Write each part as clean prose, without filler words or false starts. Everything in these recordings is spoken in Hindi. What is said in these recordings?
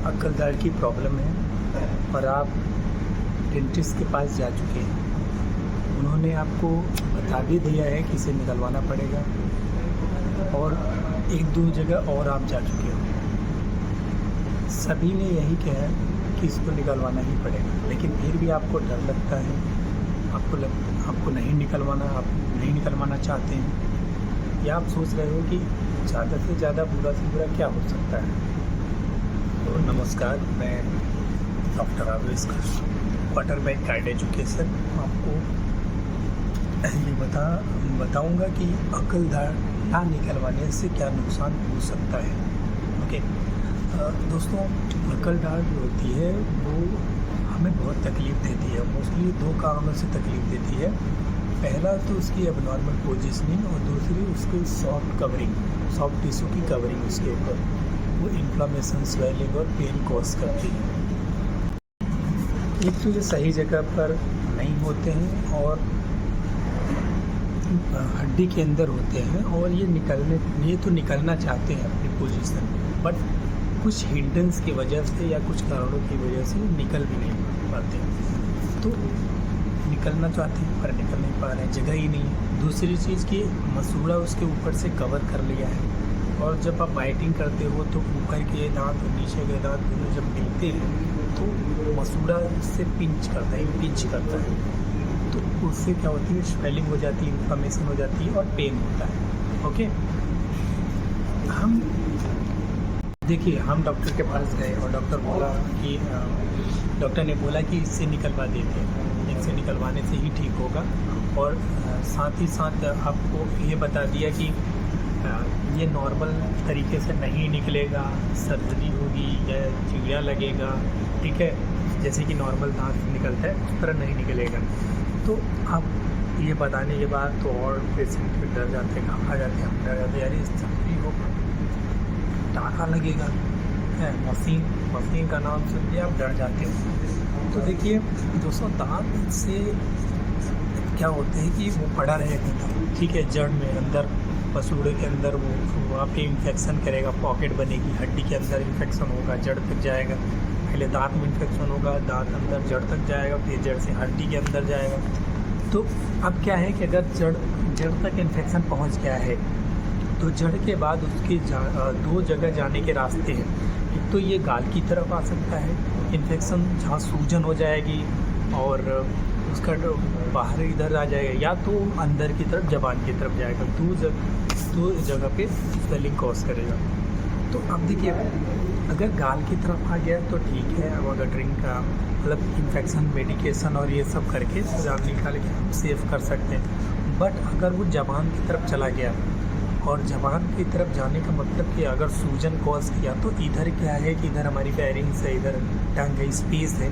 अक्ल दाढ़ की प्रॉब्लम है और आप डेंटिस्ट के पास जा चुके हैं, उन्होंने आपको बता भी दिया है कि इसे निकलवाना पड़ेगा और एक दो जगह और आप जा चुके हो, सभी ने यही कहा है कि इसको निकलवाना ही पड़ेगा, लेकिन फिर भी आपको डर लगता है, आपको नहीं निकलवाना, आप नहीं निकलवाना चाहते हैं, या आप सोच रहे हो कि ज़्यादा से ज़्यादा बुरा से बुरा क्या हो सकता है। तो नमस्कार, मैं डॉक्टर आवेशकर, क्वार्टरबैक गाइड एजुकेशन, आपको ये बताऊंगा कि अक्ल दाढ़ ना निकलवाने से क्या नुकसान हो सकता है। ओके दोस्तों, अक्ल दाढ़ जो होती है वो हमें बहुत तकलीफ़ देती है। मोस्टली दो कारणों से तकलीफ़ देती है। पहला तो उसकी एबनॉर्मल पोजिशनिंग और दूसरी उसकी सॉफ्ट टिश्यू की कवरिंग, उसके ऊपर वो इन्फ्लामेशन, स्वेलिंग और पेन कॉज करती है। एक तो ये सही जगह पर नहीं होते हैं और हड्डी के अंदर होते हैं और ये तो निकलना चाहते हैं अपनी पोजीशन, बट कुछ हिंड्रेंस की वजह से या कुछ कारणों की वजह से निकल भी नहीं पाते, तो निकलना चाहते हैं पर निकल नहीं पा रहे हैं, जगह ही नहीं है। दूसरी चीज़ की मसूड़ा उसके ऊपर से कवर कर लिया है और जब आप बाइटिंग करते हो तो ऊपर के दांत और नीचे के दांत दोनों जब मिलते हैं तो मसूड़ा से पिंच करता है, तो उससे क्या होती है, स्वेलिंग हो जाती है, इन्फ्लेमेशन हो जाती है और पेन होता है। ओके, हम डॉक्टर के पास गए और डॉक्टर ने बोला कि इससे निकलवा देते हैं, इससे निकलवाने से ही ठीक होगा, और साथ ही साथ आपको ये बता दिया कि ये नॉर्मल तरीके से नहीं निकलेगा, सर्जरी होगी या चिड़िया लगेगा, ठीक है, जैसे कि नॉर्मल दांत निकलता है उस तरह नहीं निकलेगा। तो आप ये बताने के बाद तो और पेशेंट फिर डर जाते हैं, घबरा जाते हैं, हम डर जाते हैं, यार इस सर्जरी को टाँका लगेगा है, मशीन का नाम सुन के आप डर जाते हो। तो देखिए दोस्तों, दांत से क्या होते हैं कि वो पड़ा रहेगा, ठीक है, जड़ में अंदर मसूड़े के अंदर वो वहाँ पे इन्फेक्शन करेगा, पॉकेट बनेगी, हड्डी के अंदर इन्फेक्शन होगा, जड़ तक जाएगा, पहले दांत में इन्फेक्शन होगा, दांत अंदर जड़ तक जाएगा, फिर जड़ से हड्डी के अंदर जाएगा। तो अब क्या है कि अगर जड़ तक इन्फेक्शन पहुँच गया है तो जड़ के बाद उसके दो जगह जाने के रास्ते हैं। एक तो ये गाल की तरफ आ सकता है इन्फेक्शन, जहाँ सूजन हो जाएगी और उसका बाहर इधर आ जाएगा, या तो अंदर की तरफ ज़बान की तरफ जाएगा, दो जगह पे स्वेलिंग कॉज करेगा। तो अब देखिए, अगर गाल की तरफ आ गया तो ठीक है, अब अगर ड्रिंक का मतलब इन्फेक्शन मेडिकेशन और ये सब करके जान निकाल के हम सेव कर सकते हैं। बट अगर वो ज़बान की तरफ चला गया, और ज़बान की तरफ जाने का मतलब कि अगर सूजन कॉज किया तो इधर क्या है कि इधर हमारी फेरिंग्स है, इधर टंग है, स्पेस है,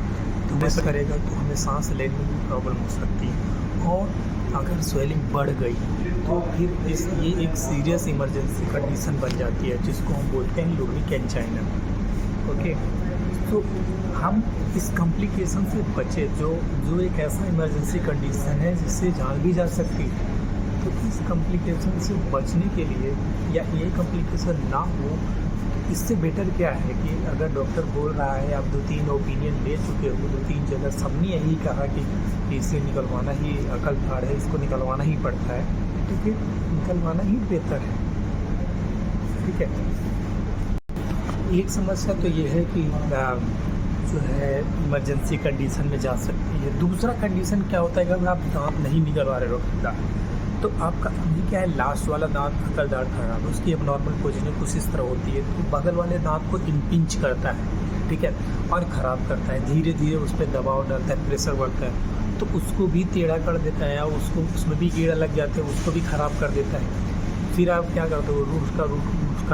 तो वैसा करेगा तो हमें सांस लेने में प्रॉब्लम हो सकती है। और अगर स्वेलिंग बढ़ गई तो फिर ये एक सीरियस इमरजेंसी कंडीशन बन जाती है, जिसको हम बोलते हैं लुब्रिक एंजाइना। ओके, तो हम इस कॉम्प्लिकेशन से बचे, जो एक ऐसा इमरजेंसी कंडीशन है जिससे जान भी जा सकती है। तो इस कॉम्प्लिकेशन से बचने के लिए, या ये कॉम्प्लिकेशन ना हो, इससे बेटर क्या है कि अगर डॉक्टर बोल रहा है, आप 2-3 ओपिनियन ले चुके हो, 2-3 जगह सबने यही कहा कि इसे निकलवाना ही अकल दाढ़ है, इसको निकलवाना ही पड़ता है, तो फिर निकलवाना ही बेहतर है। ठीक है, एक समस्या तो ये है कि जो है इमरजेंसी कंडीशन में जा सकती है। दूसरा कंडीशन क्या होता है, अगर आप दांत नहीं निकलवा रहे हो तो आपका ये क्या है, लास्ट वाला दांत अकल दाढ़ खराब है, उसकी एबनॉर्मल पोजीशन कुछ इस तरह होती है, तो बगल वाले दांत को इम्पिंच करता है, ठीक है, और ख़राब करता है, धीरे धीरे उस पर दबाव डालता है, प्रेशर बढ़ता है, तो उसको भी टेढ़ा कर देता है, या उसमें भी कीड़ा लग जाते हैं, उसको भी ख़राब कर देता है। फिर आप क्या करते हो, उसका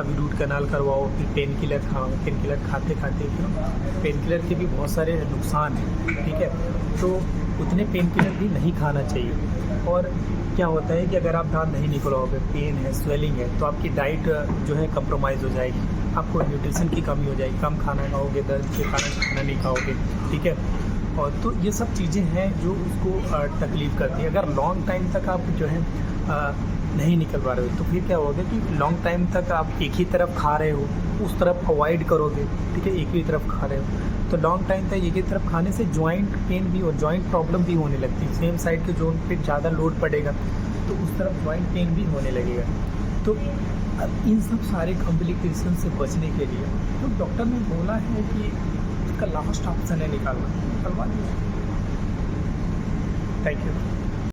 भी रूट कैनाल करवाओ, फिर पेन किलर खाओ, पेन किलर खाते पेन किलर के भी बहुत सारे नुकसान हैं, ठीक है, तो उतने पेन किलर भी नहीं खाना चाहिए। और क्या होता है कि अगर आप दांत नहीं निकलवाओगे, पेन है, स्वेलिंग है, तो आपकी डाइट जो है कंप्रोमाइज़ हो जाएगी, आपको न्यूट्रिशन की कमी हो जाएगी, कम खाना खाओगे, दर्द के कारण खाना नहीं खाओगे, ठीक है। और तो ये सब चीज़ें हैं जो उसको तकलीफ़ करती है। अगर लॉन्ग टाइम तक आप जो है नहीं निकल पा रहे हो, तो फिर क्या होगा कि लॉन्ग टाइम तक आप एक ही तरफ खा रहे हो, उस तरफ अवॉइड करोगे, ठीक है, एक ही तरफ खा रहे हो, तो लॉन्ग टाइम तक एक ही तरफ खाने से जॉइंट पेन भी और जॉइंट प्रॉब्लम भी होने लगती है। सेम साइड के जोन पे ज़्यादा लोड पड़ेगा तो उस तरफ जॉइंट पेन भी होने लगेगा। तो अब इन सब सारे कॉम्प्लिकेशन से बचने के लिए तो डॉक्टर ने बोला है कि इसका लास्ट ऑप्शन है निकालना, निकलवा दिया। Thank you.